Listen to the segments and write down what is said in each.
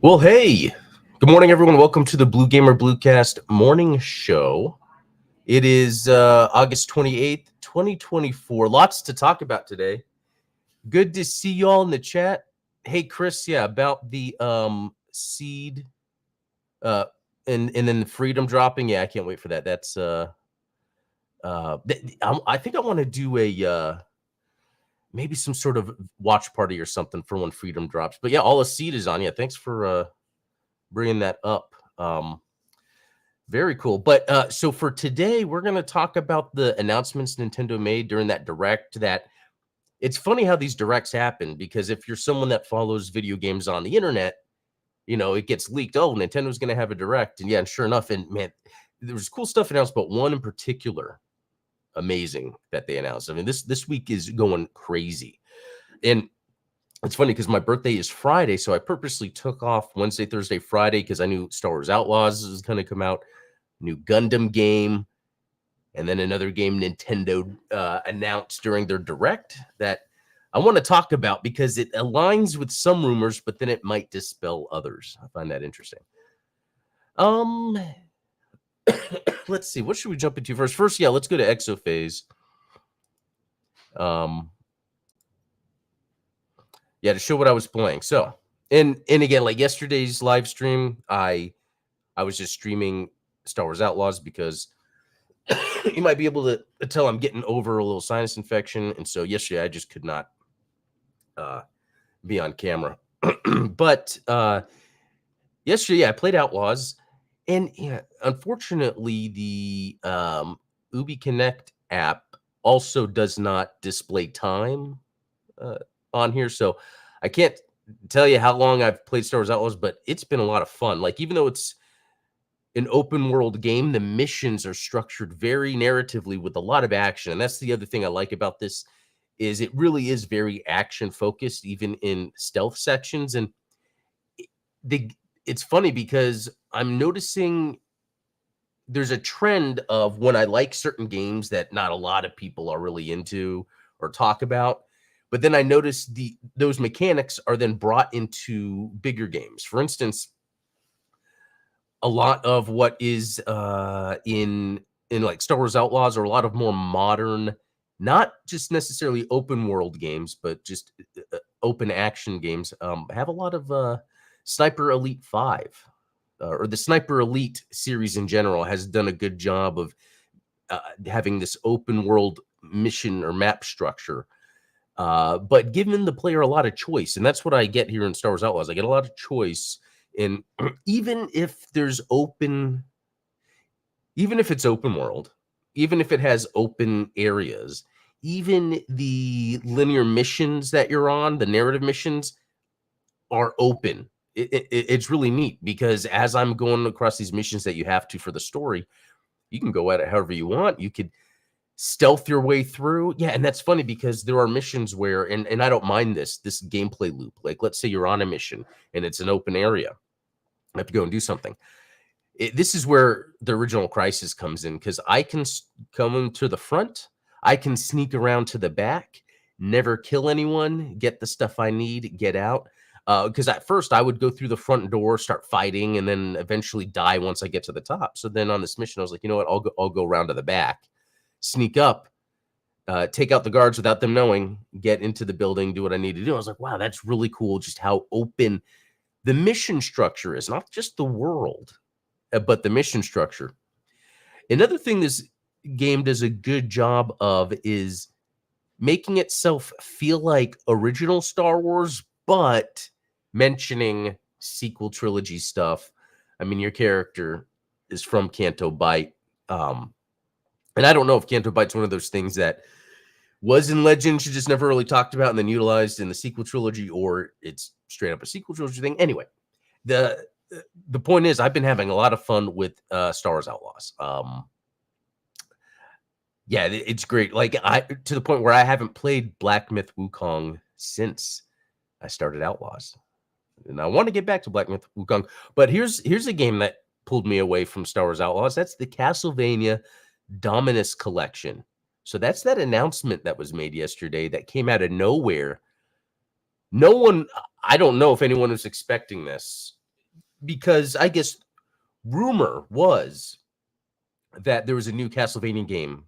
Well, hey, good morning, everyone. Welcome to the Blue Gamer Bluecast morning show. It is August 28th, 2024. Lots to talk about today. Good to see you all in the chat. Hey, Chris, yeah, about the seed and then the freedom dropping. Yeah, I can't wait for that. That's I think I want to do a maybe some sort of watch party or something for when freedom drops. But yeah, all the seed is on. Yeah, thanks for bringing that up. Very cool. But so for today, we're going to talk about the announcements Nintendo made during that direct. That it's funny how these directs happen, because if you're someone that follows video games on the internet, you know, it gets leaked. Oh, Nintendo's going to have a direct. And yeah, and sure enough, and man, there was cool stuff announced, but one in particular, amazing that they announced. I mean, this week is going crazy. And it's funny because my birthday is Friday, so I purposely took off Wednesday, Thursday, Friday because I knew Star Wars Outlaws was going to come out, new Gundam game, and then another game Nintendo announced during their direct that I want to talk about because it aligns with some rumors, but then it might dispel others. I find that interesting. Let's see. What should we jump into first? First, yeah, let's go to Exophase. Yeah, to show what I was playing. So, and again, like yesterday's live stream, I was just streaming Star Wars Outlaws because you might be able to tell I'm getting over a little sinus infection, and so yesterday I just could not be on camera. But yesterday, yeah, I played Outlaws, and yeah, unfortunately, the Ubi Connect app also does not display time on here, so I can't tell you how long I've played Star Wars Outlaws, but it's been a lot of fun. Like, even though it's an open world game, the missions are structured very narratively with a lot of action, and that's the other thing I like about this is it really is very action focused, even in stealth sections. And it's funny because I'm noticing there's a trend of when I like certain games that not a lot of people are really into or talk about, but then I notice those mechanics are then brought into bigger games. For instance, a lot of what is in like Star Wars Outlaws, or a lot of more modern, not just necessarily open world games, but just open action games, have a lot of Sniper Elite 5. Or the Sniper Elite series in general has done a good job of having this open world mission or map structure, but giving the player a lot of choice. And that's what I get here in Star Wars Outlaws. I get a lot of choice. And even if it's open world, even if it has open areas, even the linear missions that you're on, the narrative missions, are open. It's really neat because as I'm going across these missions that you have to for the story, you can go at it however you want. You could stealth your way through. Yeah, and that's funny because there are missions where, and I don't mind this gameplay loop. Like, let's say you're on a mission and it's an open area. I have to go and do something. This is where the original Crisis comes in, because I can come to the front, I can sneak around to the back, never kill anyone, get the stuff I need, get out. Because at first I would go through the front door, start fighting, and then eventually die once I get to the top. So then on this mission, I was like, you know what? I'll go around to the back, sneak up, take out the guards without them knowing, get into the building, do what I need to do. I was like, wow, that's really cool. Just how open the mission structure is, not just the world, but the mission structure. Another thing this game does a good job of is making itself feel like original Star Wars, but mentioning sequel trilogy stuff. I mean, your character is from Canto Bight. And I don't know if Canto Bight's one of those things that was in Legends, you just never really talked about and then utilized in the sequel trilogy, or it's straight up a sequel trilogy thing. Anyway, the point is, I've been having a lot of fun with Star Wars Outlaws. Yeah, it's great. Like, to the point where I haven't played Black Myth Wukong since I started Outlaws, and I want to get back to Black Myth Wukong. But here's a game that pulled me away from Star Wars Outlaws. That's the Castlevania Dominus Collection. So that's that announcement that was made yesterday that came out of nowhere. I don't know if anyone was expecting this. because I guess rumor was that there was a new Castlevania game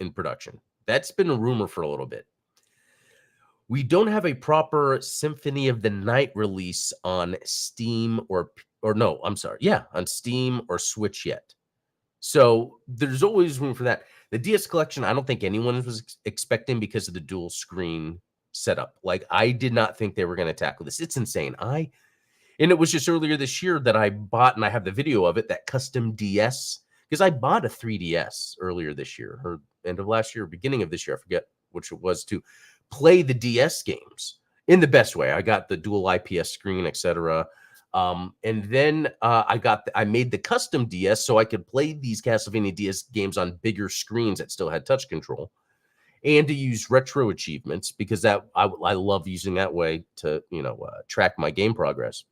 in production. That's been a rumor for a little bit. We don't have a proper Symphony of the Night release on Steam or no, I'm sorry. Yeah, on Steam or Switch yet. So there's always room for that. The DS collection, I don't think anyone was expecting because of the dual screen setup. Like, I did not think they were going to tackle this. It's insane. And it was just earlier this year that I bought, and I have the video of it, that custom DS, because I bought a 3DS earlier this year, or end of last year, beginning of this year, I forget which it was, to play the DS games in the best way. I got the dual IPS screen, etc. And then I made the custom DS so I could play these Castlevania DS games on bigger screens that still had touch control, and to use retro achievements, because that I love using that way to track my game progress.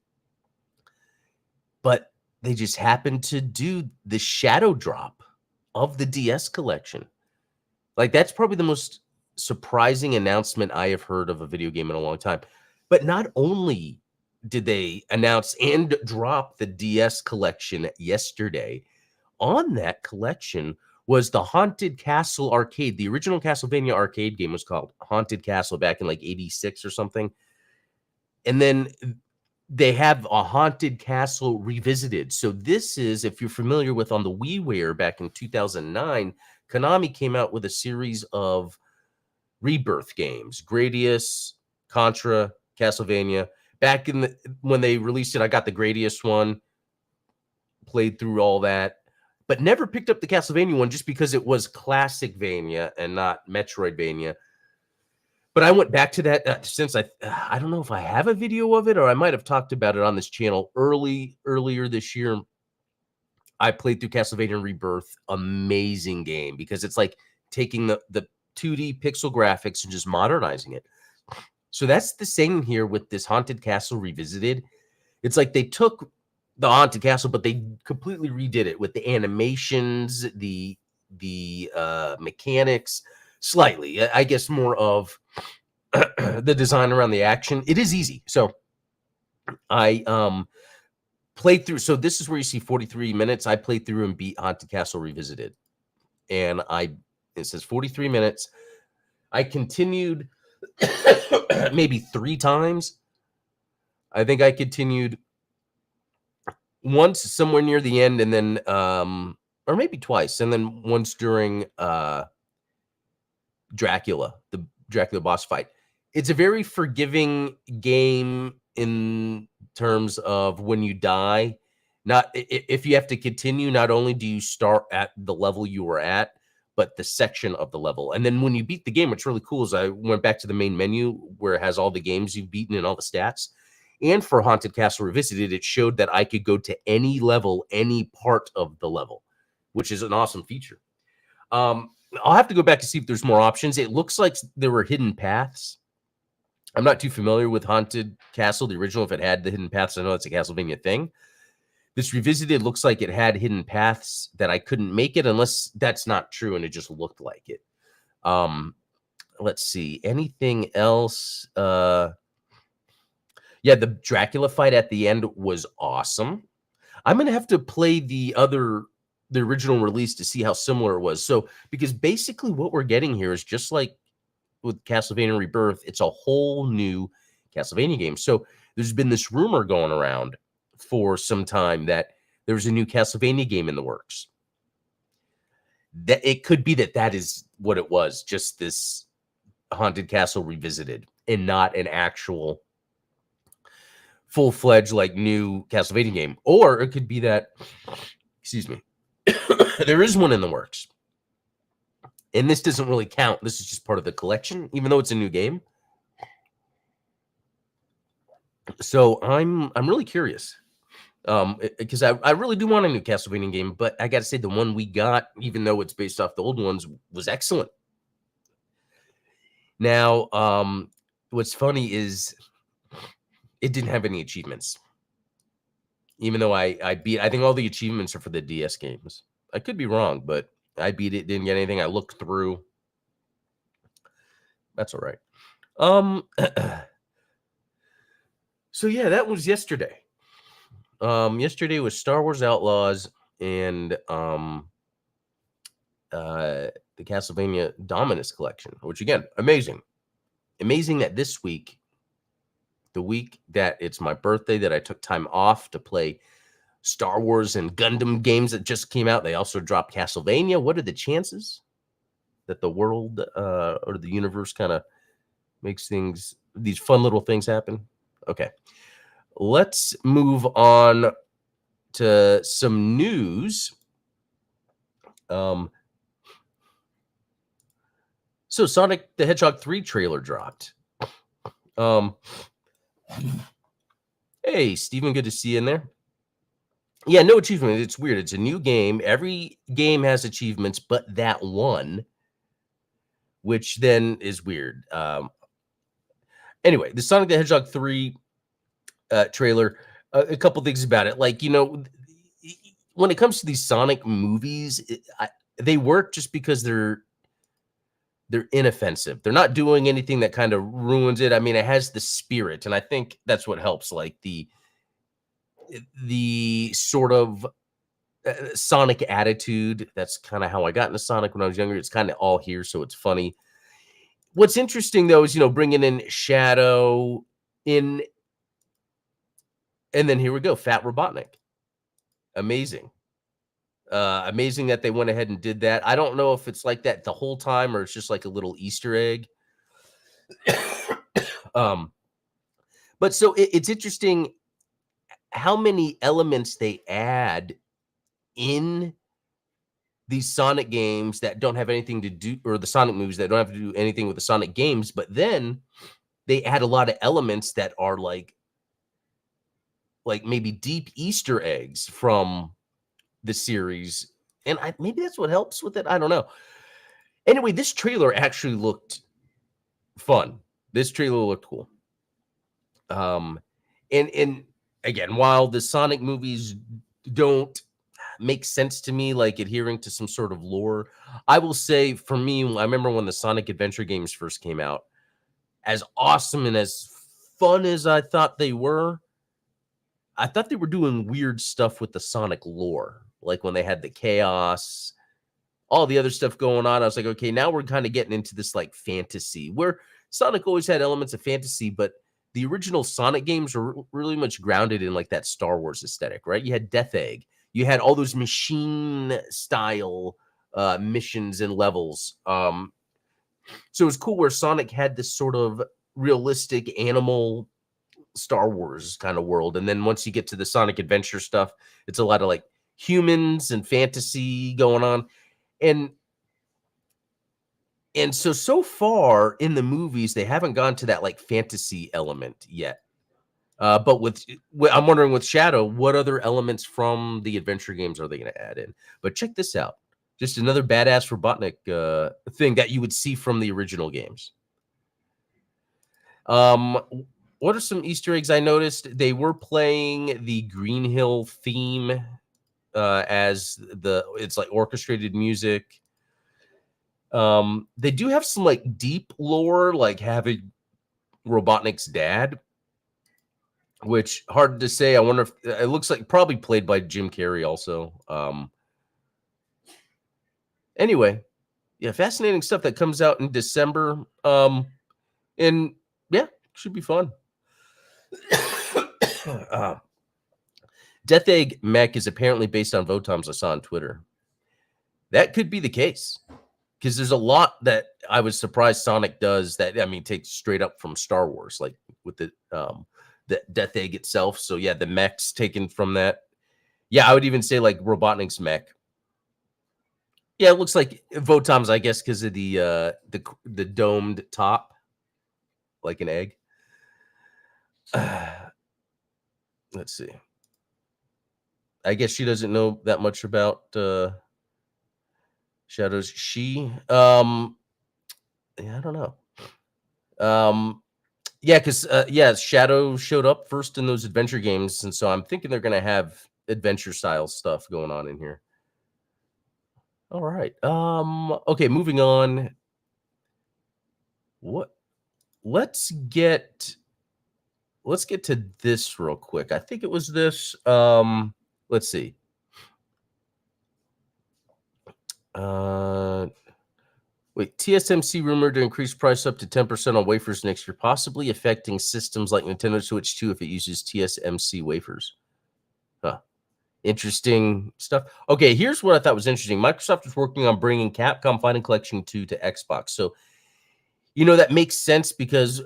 But they just happened to do the shadow drop of the DS collection. Like, that's probably the most surprising announcement I have heard of a video game in a long time. But not only did they announce and drop the DS collection yesterday, on that collection was the Haunted Castle arcade. The original Castlevania arcade game was called Haunted Castle back in like 86 or something. And then they have a Haunted Castle Revisited. So this is, if you're familiar with, on the WiiWare back in 2009, Konami came out with a series of Rebirth games: Gradius, Contra, Castlevania. Back in when they released it, I got the Gradius one, played through all that, but never picked up the Castlevania one just because it was Classicvania and not Metroidvania. But I went back to that since I don't know if I have a video of it, or I might have talked about it on this channel earlier this year. I played through Castlevania Rebirth. Amazing game, because it's like taking the 2D pixel graphics and just modernizing it. So that's the same here with this Haunted Castle Revisited. It's like they took the Haunted Castle, but they completely redid it with the animations, the mechanics, slightly, I guess, more of the design around the action. It is easy. So I played through. So this is where you see 43 minutes. I played through and beat Haunted Castle Revisited, and it says 43 minutes. I continued maybe 3 times. I think I continued once somewhere near the end, and then or maybe twice, and then once during Dracula, the Dracula boss fight. It's a very forgiving game in terms of when you die. Not if you have to continue, not only do you start at the level you were at, but the section of the level. And then when you beat the game, what's really cool is I went back to the main menu where it has all the games you've beaten and all the stats. And for Haunted Castle Revisited, it showed that I could go to any level, any part of the level, which is an awesome feature. I'll have to go back to see if there's more options. It looks like there were hidden paths. I'm not too familiar with Haunted Castle, the original, if it had the hidden paths. I know it's a Castlevania thing. This Revisited looks like it had hidden paths that I couldn't make it, unless that's not true and it just looked like it. Let's see. Anything else? Yeah, the Dracula fight at the end was awesome. I'm going to have to play the original release to see how similar it was. So, because basically what we're getting here is just like with Castlevania Rebirth, it's a whole new Castlevania game. So there's been this rumor going around for some time that there's a new Castlevania game in the works. That it could be that is what it was, just this Haunted Castle Revisited, and not an actual full-fledged like new Castlevania game. Or it could be that, excuse me, there is one in the works. And this doesn't really count. This is just part of the collection, even though it's a new game. So I'm really curious, because I really do want a new Castlevania game. But I got to say, the one we got, even though it's based off the old ones, was excellent. Now, what's funny is it didn't have any achievements, even though I beat. I think all the achievements are for the DS games. I could be wrong, but I beat it, didn't get anything. I looked through. That's all right. So yeah, that was yesterday. Yesterday was Star Wars Outlaws and the Castlevania Dominus collection, which again, amazing. Amazing that this week, the week that it's my birthday, that I took time off to play Star Wars and Gundam games that just came out. They also dropped Castlevania. What are the chances that the world or the universe kind of makes these fun little things happen? Okay. Let's move on to some news. So Sonic the Hedgehog 3 trailer dropped. Hey, Steven, good to see you in there. Yeah, no achievement. It's weird. It's a new game. Every game has achievements, but that one, which then is weird. Anyway, the Sonic the Hedgehog 3 trailer, a couple things about it. Like, when it comes to these Sonic movies, they work just because they're inoffensive. They're not doing anything that kind of ruins it. I mean, it has the spirit, and I think that's what helps. Like the sort of Sonic attitude. That's kind of how I got into Sonic when I was younger. It's kind of all here, so it's funny. What's interesting though is bringing in Shadow in, and then here we go, Fat Robotnik. Amazing. Amazing that they went ahead and did that. I don't know if it's like that the whole time or it's just like a little Easter egg. But so it's interesting how many elements they add in these Sonic games that don't have anything to do, or the Sonic movies that don't have to do anything with the Sonic games, but then they add a lot of elements that are like maybe deep Easter eggs from the series. And maybe that's what helps with it. I don't know. Anyway, this trailer actually looked fun. This trailer looked cool. And again, while the Sonic movies don't make sense to me, like adhering to some sort of lore, I will say for me, I remember when the Sonic Adventure games first came out, as awesome and as fun as I thought they were, I thought they were doing weird stuff with the Sonic lore. Like when they had the chaos, all the other stuff going on. I was like, okay, now we're kind of getting into this like fantasy where Sonic always had elements of fantasy, but the original Sonic games were really much grounded in like that Star Wars aesthetic, right? You had Death Egg, you had all those machine style missions and levels. So it was cool where Sonic had this sort of realistic animal Star Wars kind of world. And then once you get to the Sonic Adventure stuff, it's a lot of like humans and fantasy going on. And so far in the movies, they haven't gone to that like fantasy element yet. But I'm wondering with Shadow, what other elements from the adventure games are they going to add in? But check this out. Just another badass Robotnik thing that you would see from the original games. What are some Easter eggs I noticed? They were playing the Green Hill theme as it's like orchestrated music. They do have some like deep lore, like having Robotnik's dad, which hard to say. I wonder if it looks like probably played by Jim Carrey also. Anyway, yeah, fascinating stuff that comes out in December. And yeah, should be fun. Death Egg Mech is apparently based on Votoms I saw on Twitter. That could be the case because there's a lot that I was surprised Sonic does that, I mean, takes straight up from Star Wars, like with the Death Egg itself. So yeah, the mech's taken from that. Yeah, I would even say like Robotnik's mech. Yeah, it looks like Votoms, I guess, because of the domed top, like an egg. Let's see. I guess she doesn't know that much about Shadows. Yeah, I don't know. Yeah, because Shadow showed up first in those adventure games, and so I'm thinking they're gonna have adventure style stuff going on in here. All right. Okay, moving on. Let's get let's get to this real quick. I think it was this. Let's see. Wait, TSMC rumored to increase price up to 10% on wafers next year, possibly affecting systems like Nintendo Switch 2 if it uses TSMC wafers. Huh. Interesting stuff. Okay, here's what I thought was interesting. Microsoft is working on bringing Capcom Fighting Collection 2 to Xbox. So, that makes sense because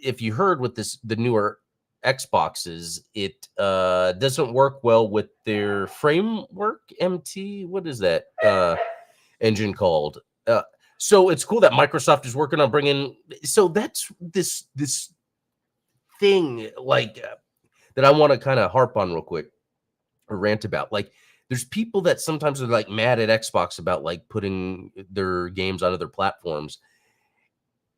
if you heard with the newer Xboxes, it doesn't work well with their framework MT. What is that engine called? So it's cool that Microsoft is working on bringing. So that's this thing that I want to kind of harp on real quick or rant about. Like, there's people that sometimes are like mad at Xbox about like putting their games on other platforms.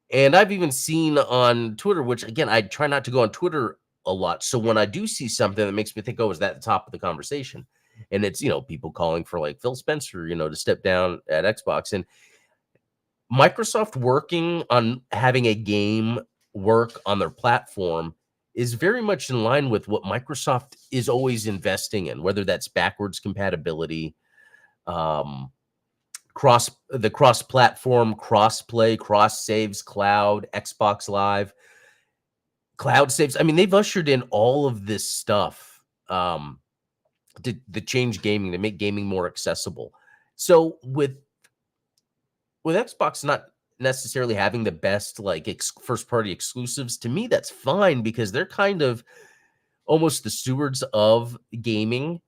And I've even seen on Twitter, which again, I try not to go on Twitter a lot. So when I do see something that makes me think, oh, is that the top of the conversation? And it's, people calling for like Phil Spencer, to step down at Xbox. And Microsoft working on having a game work on their platform is very much in line with what Microsoft is always investing in, whether that's backwards compatibility, cross-platform, cross-play, cross-saves, cloud, Xbox Live, cloud saves. I mean, they've ushered in all of this stuff to change gaming, to make gaming more accessible. So with Xbox not necessarily having the best first-party exclusives, to me, that's fine because they're kind of almost the stewards of gaming.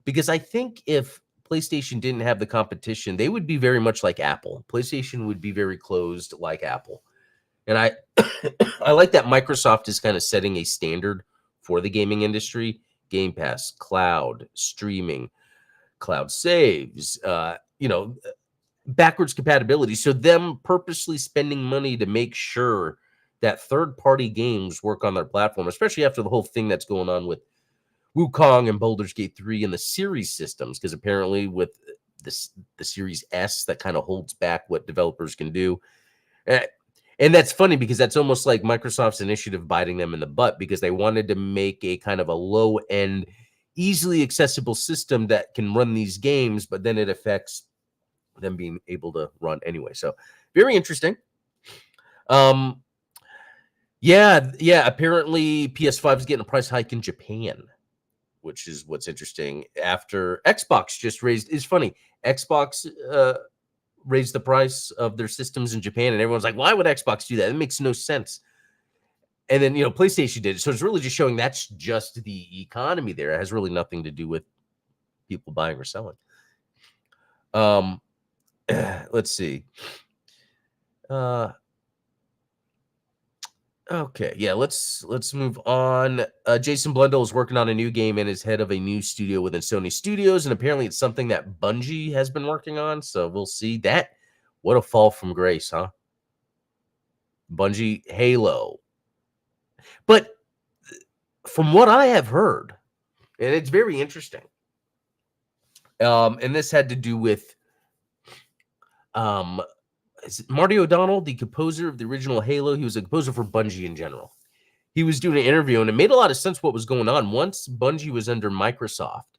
Because I think if PlayStation didn't have the competition, they would be very much like Apple. PlayStation would be very closed like Apple. And I I like that Microsoft is kind of setting a standard for the gaming industry. Game Pass, cloud, streaming, cloud saves, backwards compatibility. So them purposely spending money to make sure that third-party games work on their platform, especially after the whole thing that's going on with Wukong and Baldur's Gate 3 and the series systems, because apparently with the Series S, that kind of holds back what developers can do. And that's funny because that's almost like Microsoft's initiative biting them in the butt, because they wanted to make a kind of a low-end, easily accessible system that can run these games, but then it affects them being able to run anyway. So very interesting. Apparently PS5 is getting a price hike in Japan, which is what's interesting. After Xbox just raised, it's funny, Xbox raised the price of their systems in Japan, and everyone's like, why would Xbox do that? It makes no sense. And then, PlayStation did it. So it's really just showing that's just the economy there. It has really nothing to do with people buying or selling. Let's see. Okay, yeah, let's move on. Jason Blundell is working on a new game and is head of a new studio within Sony Studios, and apparently it's something that Bungie has been working on, so we'll see that. What a fall from grace, huh? Bungie, Halo. But from what I have heard, and it's very interesting, and this had to do with is it Marty O'Donnell, the composer of the original Halo. He was a composer for Bungie in general. He was doing an interview, and it made a lot of sense what was going on. Once Bungie was under Microsoft,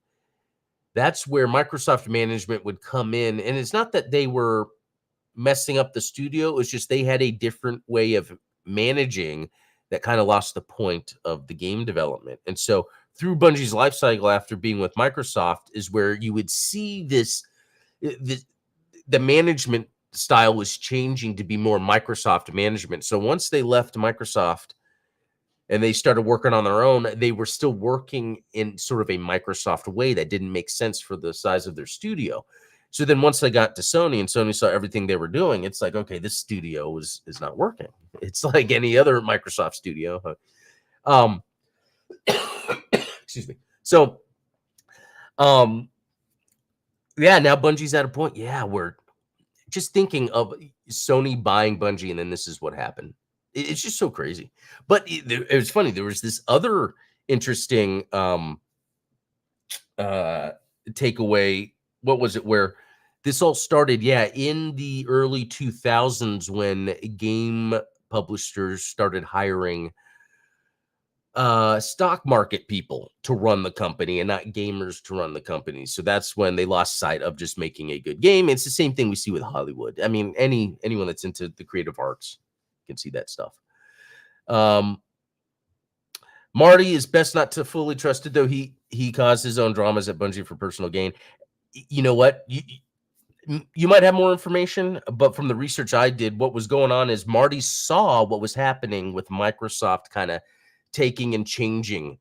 that's where Microsoft management would come in. And it's not that they were messing up the studio. It was just they had a different way of managing that kind of lost the point of the game development. And so through Bungie's life cycle after being with Microsoft is where you would see the management style was changing to be more Microsoft management. So once they left Microsoft and they started working on their own, they were still working in sort of a Microsoft way that didn't make sense for the size of their studio. So then once they got to Sony and Sony saw everything they were doing, it's like, okay, this studio is not working. It's like any other Microsoft studio. Excuse me. So, now Bungie's at a point. Yeah, we're just thinking of Sony buying Bungie, and then this is what happened. It's just so crazy. But it was funny. There was this other interesting takeaway. What was it? Where this all started? Yeah, in the early 2000s when game publishers started hiring stock market people to run the company and not gamers to run the company. So that's when they lost sight of just making a good game. It's the same thing we see with Hollywood. I mean, anyone that's into the creative arts can see that stuff. Marty is best not to fully trusted, though he caused his own dramas at Bungie for personal gain. You know what? You might have more information, but from the research I did, what was going on is Marty saw what was happening with Microsoft kind of taking and changing.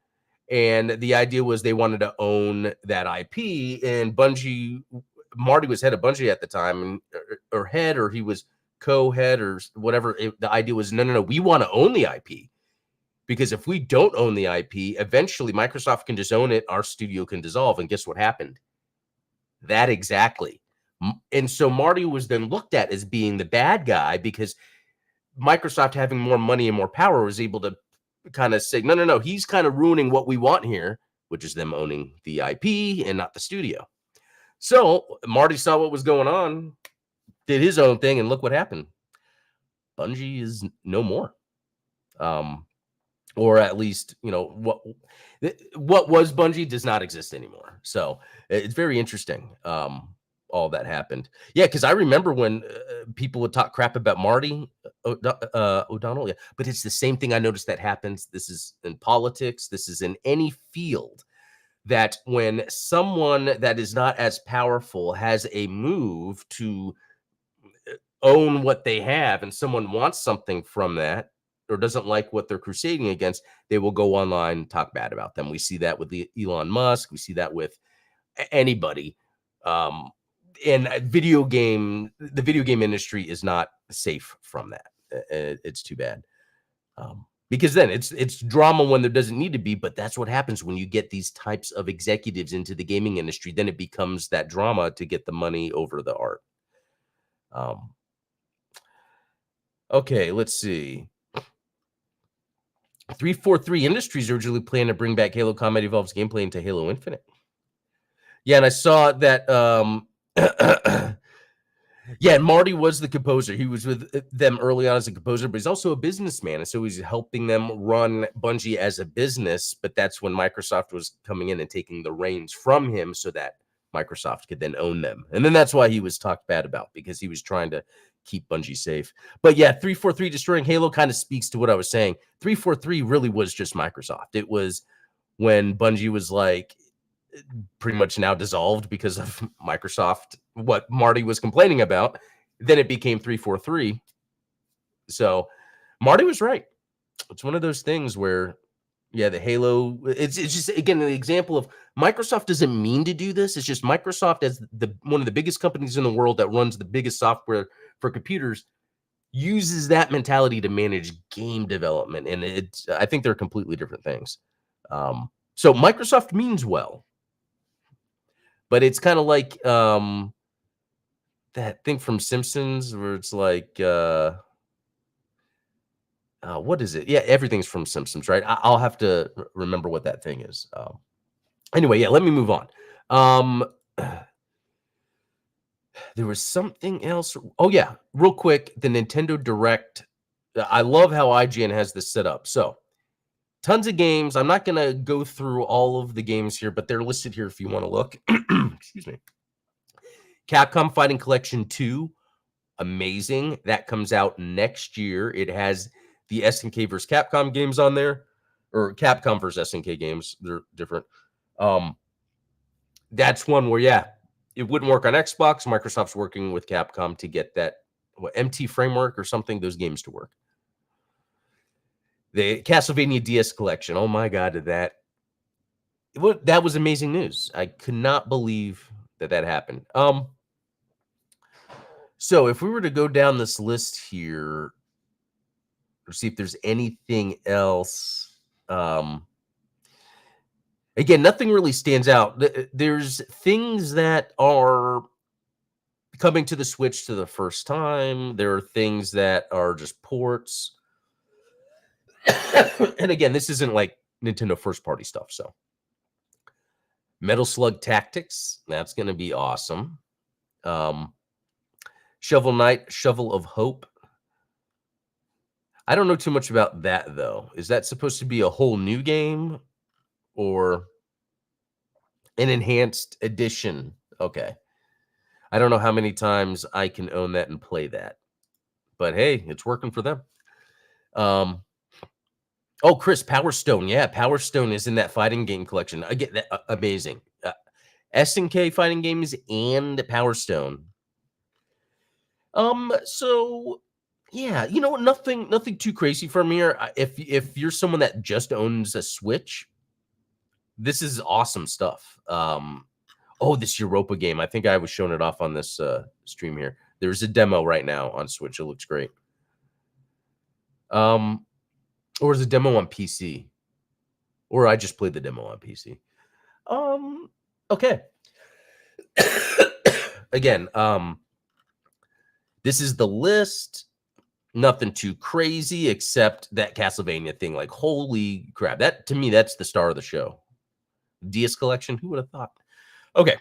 And the idea was they wanted to own that IP. And Bungie, Marty was head of Bungie at the time, and or head, or he was co-head or whatever. The idea was, no, we want to own the IP. Because if we don't own the IP, eventually Microsoft can just own it. Our studio can dissolve. And guess what happened? That exactly. And so Marty was then looked at as being the bad guy because Microsoft, having more money and more power, was able to kind of say, no, he's kind of ruining what we want here, which is them owning the IP and not the studio. So Marty saw what was going on, did his own thing, and look what happened. Bungie is no more. Or at least, what was Bungie does not exist anymore. So it's very interesting. All that happened. Yeah, because I remember when people would talk crap about Marty O'Donnell. Yeah, but it's the same thing I noticed that happens. This is in politics. This is in any field, that when someone that is not as powerful has a move to own what they have, and someone wants something from that or doesn't like what they're crusading against, they will go online and talk bad about them. We see that with Elon Musk. We see that with anybody. And the video game industry is not safe from that. It's too bad. Because then it's drama when there doesn't need to be, but that's what happens when you get these types of executives into the gaming industry. Then it becomes that drama to get the money over the art. Okay, let's see. 343 Industries originally planned to bring back Halo Combat Evolved's gameplay into Halo Infinite. Yeah, and I saw that. Yeah, and Marty was the composer. He was with them early on as a composer, but he's also a businessman, and so he's helping them run Bungie as a business. But that's when Microsoft was coming in and taking the reins from him, so that Microsoft could then own them. And then that's why he was talked bad about, because he was trying to keep Bungie safe. But yeah, 343 destroying Halo kind of speaks to what I was saying. 343 really was just Microsoft. It was when Bungie was like pretty much now dissolved because of Microsoft, what Marty was complaining about. Then it became 343. So Marty was right. It's one of those things where, yeah, the Halo, it's just, again, an example of Microsoft doesn't mean to do this. It's just Microsoft, as one of the biggest companies in the world that runs the biggest software for computers, uses that mentality to manage game development. And I think they're completely different things. So Microsoft means well, but it's kind of like that thing from Simpsons where it's like, what is it? Yeah, everything's from Simpsons, right? I'll have to remember what that thing is. Anyway, yeah, let me move on. There was something else. Oh, yeah, real quick, the Nintendo Direct. I love how IGN has this set up. So, tons of games. I'm not going to go through all of the games here, but they're listed here if you want to look. Excuse me. Capcom Fighting Collection 2. Amazing. That comes out next year. It has the SNK versus Capcom games on there, or Capcom versus SNK games. They're different. That's one where, yeah, it wouldn't work on Xbox. Microsoft's working with Capcom to get that MT framework or something, those games to work. The Castlevania DS collection. Oh my God, that was amazing news. I could not believe that happened. So if we were to go down this list here, or see if there's anything else. Again, nothing really stands out. There's things that are coming to the Switch to the first time. There are things that are just ports. And again, this isn't like Nintendo first party stuff. So Metal Slug Tactics, that's going to be awesome. Shovel Knight, Shovel of Hope. I don't know too much about that, though. Is that supposed to be a whole new game or an enhanced edition? Okay. I don't know how many times I can own that and play that, but hey, it's working for them. Oh, Chris, Power Stone. Yeah, Power Stone is in that fighting game collection. I get that. Amazing. SNK fighting games and Power Stone. So yeah, nothing too crazy from here. If you're someone that just owns a Switch, this is awesome stuff. Oh, this Europa game. I think I was showing it off on this stream here. There's a demo right now on Switch. It looks great. Or is a demo on PC? Or I just played the demo on PC. Okay. Again, this is the list. Nothing too crazy except that Castlevania thing. Like, holy crap. That, to me, that's the star of the show. DS Collection, who would have thought? Okay.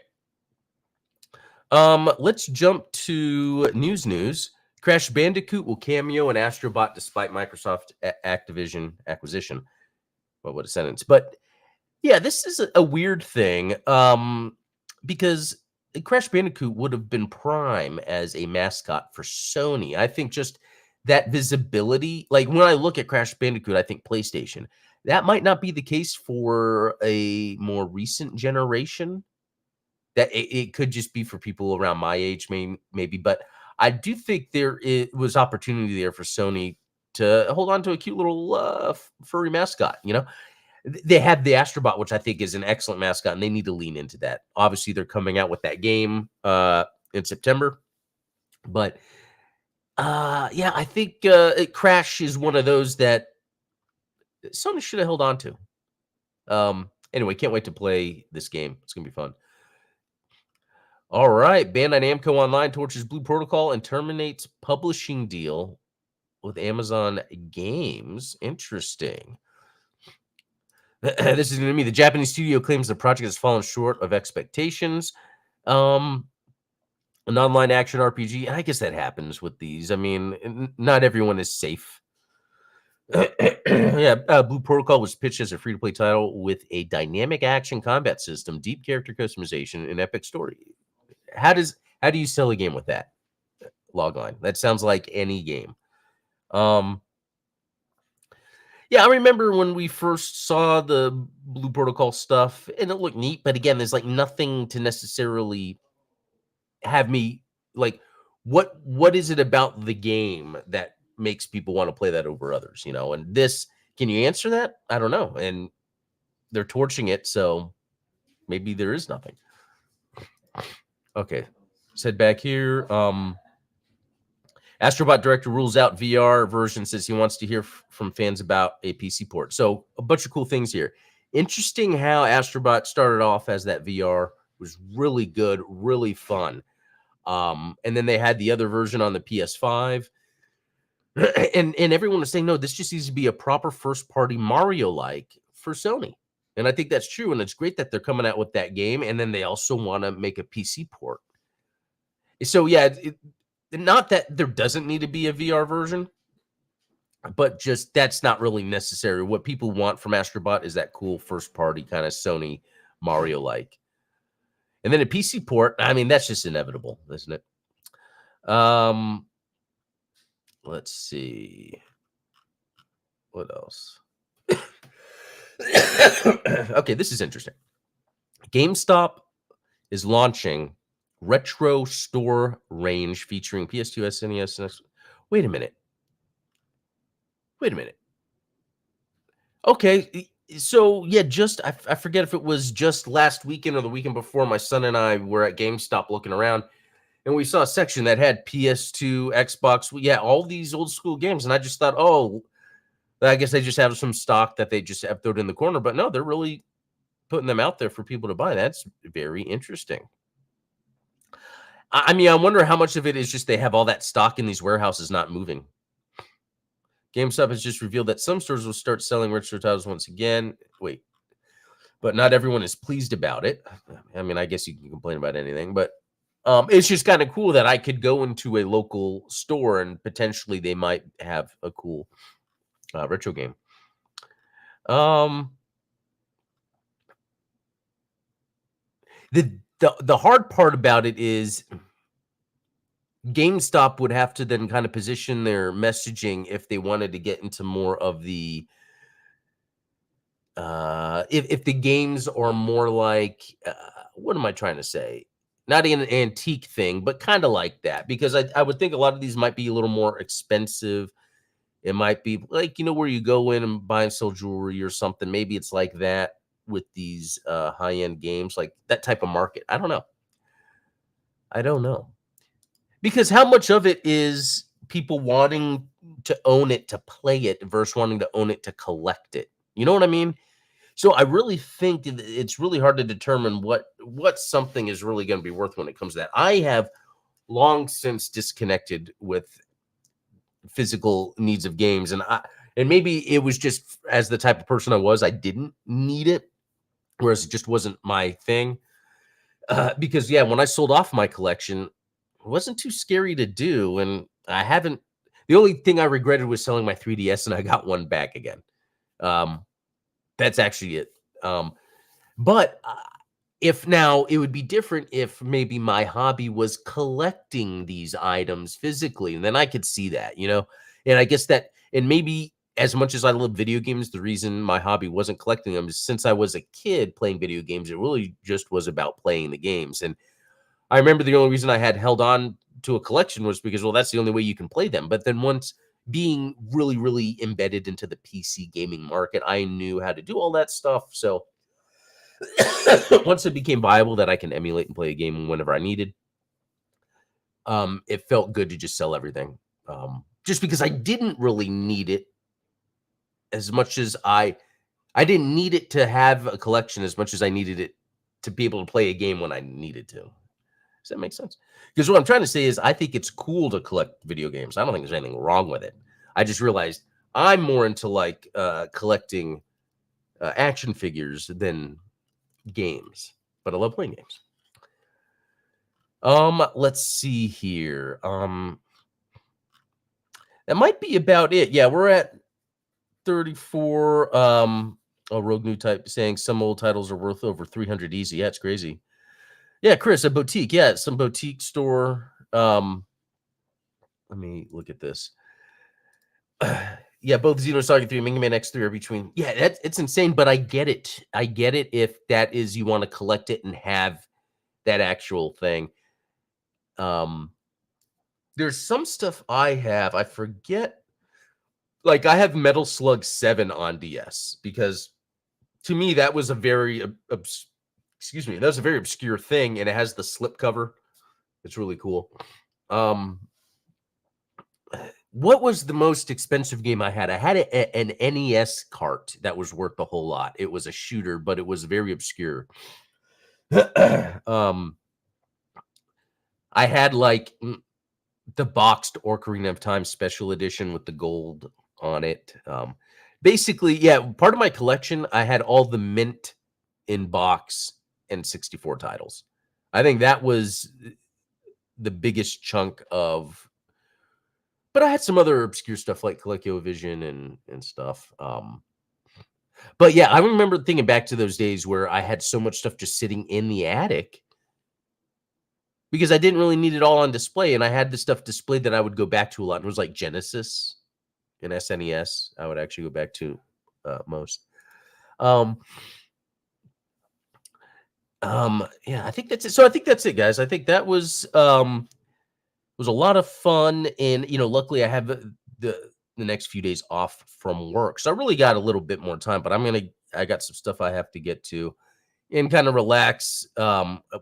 Let's jump to news. Crash Bandicoot will cameo in Astrobot despite Microsoft Activision acquisition. Well, what a sentence. But yeah, this is a weird thing. Because Crash Bandicoot would have been prime as a mascot for Sony. I think just that visibility, like when I look at Crash Bandicoot, I think PlayStation. That might not be the case for a more recent generation. That it could just be for people around my age, maybe. But I do think was opportunity there for Sony to hold on to a cute little furry mascot. They had the Astrobot, which I think is an excellent mascot, and they need to lean into that. Obviously, they're coming out with that game in September. But yeah, I think Crash is one of those that Sony should have held on to. Anyway, can't wait to play this game. It's going to be fun. All right. Bandai Namco Online torches Blue Protocol and terminates publishing deal with Amazon Games. Interesting. This is going to be the Japanese studio claims the project has fallen short of expectations. An online action RPG. I guess that happens with these. I mean, not everyone is safe. Yeah, Blue Protocol was pitched as a free-to-play title with a dynamic action combat system, deep character customization, and epic story. How do you sell a game with that logline? That sounds like any game. Yeah, I remember when we first saw the Blue Protocol stuff, and it looked neat. But again, there's like nothing to necessarily have me like. What is it about the game that makes people want to play that over others? And this, can you answer that? I don't know. And they're torching it, so maybe there is nothing. Okay, said back here. Astrobot director rules out VR version, says he wants to hear from fans about a PC port. So a bunch of cool things here. Interesting how Astrobot started off as that VR, was really good, really fun. And then they had the other version on the PS5. And everyone was saying, no, this just needs to be a proper first-party Mario-like for Sony. And I think that's true. And it's great that they're coming out with that game. And then they also want to make a PC port. So yeah, not that there doesn't need to be a VR version, but just that's not really necessary. What people want from Astrobot is that cool first-party kind of Sony Mario-like. And then a PC port, I mean, that's just inevitable, isn't it? Let's see. What else? Okay, this is interesting. GameStop is launching retro store range featuring PS2, SNES, and Wait a minute. Okay, so yeah, I forget if it was just last weekend or the weekend before. My son and I were at GameStop looking around, and we saw a section that had PS2, Xbox, yeah, all these old school games, and I just thought, oh, I guess they just have some stock that they just have thrown in the corner. But no, they're really putting them out there for people to buy. That's very interesting. I mean, I wonder how much of it is just they have all that stock in these warehouses not moving. GameStop has just revealed that some stores will start selling retro titles once again. Wait, but not everyone is pleased about it. I mean, I guess you can complain about anything, but It's just kind of cool that I could go into a local store and potentially they might have a cool retro game. Um, the hard part about it is GameStop would have to then kind of position their messaging if they wanted to get into more of the if the games are more like what am I trying to say? Not an antique thing, but kind of like that, because I would think a lot of these might be a little more expensive. It might be like, where you go in and buy and sell jewelry or something. Maybe it's like that with these high-end games, like that type of market. I don't know. I don't know. Because how much of it is people wanting to own it to play it versus wanting to own it to collect it? You know what I mean? So I really think it's really hard to determine what something is really going to be worth when it comes to that. I have long since disconnected with physical needs of games, and maybe it was just as the type of person I was, I didn't need it, whereas it just wasn't my thing. Because yeah, when I sold off my collection, it wasn't too scary to do, and I haven't. The only thing I regretted was selling my 3DS, and I got one back again. Um, that's actually it. But if now it would be different if maybe my hobby was collecting these items physically, and then I could see that. And I guess that, and maybe as much as I love video games, the reason my hobby wasn't collecting them is since I was a kid playing video games, it really just was about playing the games. And I remember the only reason I had held on to a collection was because, well, that's the only way you can play them. But then once being really, really embedded into the PC gaming market, I knew how to do all that stuff. So once it became viable that I can emulate and play a game whenever I needed, it felt good to just sell everything. Just because I didn't really need it as much as I didn't need it to have a collection as much as I needed it to be able to play a game when I needed to. Does that make sense? Because what I'm trying to say is I think it's cool to collect video games. I don't think there's anything wrong with it. I just realized I'm more into like collecting action figures than games, but I love playing games. Let's see here. That might be about it. Yeah, we're at 34. Rogue New Type saying some old titles are worth over 300 easy. Yeah, it's crazy. Yeah, Chris, a boutique. Yeah, some boutique store. Let me look at this. Yeah, both Xenosaga 3 and Mega Man X3 are between. Yeah, it's insane, but I get it. I get it if that is you want to collect it and have that actual thing. There's some stuff I have. I forget. Like I have Metal Slug 7 on DS because to me that was a very excuse me, that was a very obscure thing, and it has the slip cover. It's really cool. What was the most expensive game I had? I had an NES cart that was worth a whole lot. It was a shooter, but it was very obscure. I had like the boxed Ocarina of Time special edition with the gold on it. Basically, yeah, part of my collection, I had all the mint in box and 64 titles. I think that was the biggest chunk of, but I had some other obscure stuff like ColecoVision and stuff. But yeah, I remember thinking back to those days where I had so much stuff just sitting in the attic because I didn't really need it all on display, and I had the stuff displayed that I would go back to a lot. It was like Genesis and SNES. I would actually go back to most. Yeah, I think that's it. So I think that's it, guys. I think that was a lot of fun, and luckily I have the next few days off from work, so I really got a little bit more time. But I got some stuff I have to get to and kind of relax.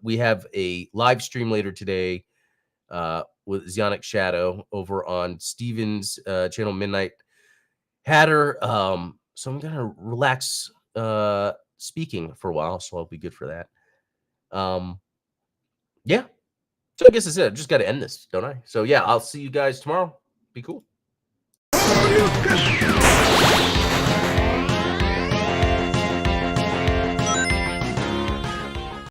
We have a live stream later today with Zionic Shadow over on Steven's channel, Midnight Hatter. So I'm gonna relax speaking for a while, so I'll be good for that. Yeah. So I guess that's it. I just got to end this, don't I? So yeah, I'll see you guys tomorrow. Be cool.